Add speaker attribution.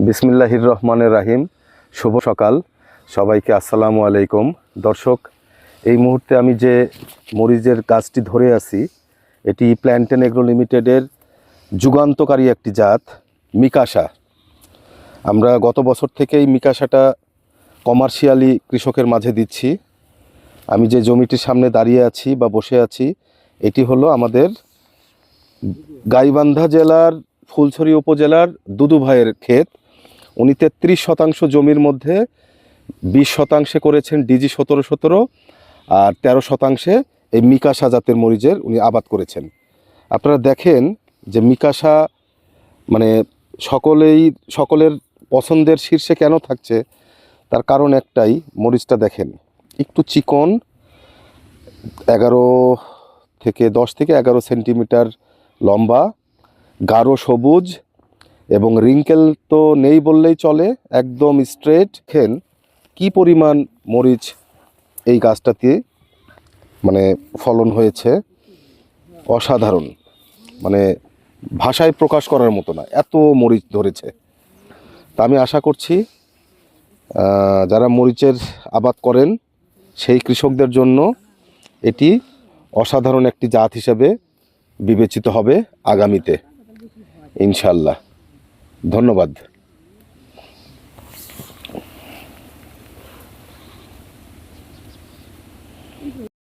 Speaker 1: বিসমিল্লাহির রহমানির রাহিম। শুভ সকাল সবাইকে, আসসালামু আলাইকুম। দর্শক, এই মুহূর্তে আমি যে মরিচের গাছটি ধরে আছি, এটি প্ল্যান্টেন এগ্রো লিমিটেডের যুগান্তকারী একটি জাত মিকাশা। আমরা গত বছর থেকে এই মিকাশাটা কমার্শিয়ালি কৃষকের মাঝে দিচ্ছি। আমি যে জমিটির সামনে দাঁড়িয়ে আছি বা বসে আছি, এটি হলো আমাদের গাইবান্ধা জেলার ফুলছড়ি উপজেলার দুদু ভাইয়ের ক্ষেত। উনি 33% জমির মধ্যে 20% করেছেন ডিজি 1717 আর 13% এই মিকাশা জাতের মরিচের উনি আবাদ করেছেন। আপনারা দেখেন যে মিকাশা মানে সকলের পছন্দের শীর্ষে কেন থাকছে, তার কারণ একটাই, মরিচটা দেখেন একটু চিকন, 10 থেকে 11 সেন্টিমিটার লম্বা, গাঢ় সবুজ এবং রিঙ্কেল তো নেই বললেই চলে, একদম স্ট্রেট। দেখেন কি পরিমাণ মরিচ এই গাছটাতে মানে ফলন হয়েছে, অসাধারণ, মানে ভাষায় প্রকাশ করার মতো না, এত মরিচ ধরেছে। তা আমি আশা করছি যারা মরিচের আবাদ করেন সেই কৃষকদের জন্য এটি অসাধারণ একটি জাত হিসেবে বিবেচিত হবে আগামীতে, ইনশাল্লাহ। ধন্যবাদ।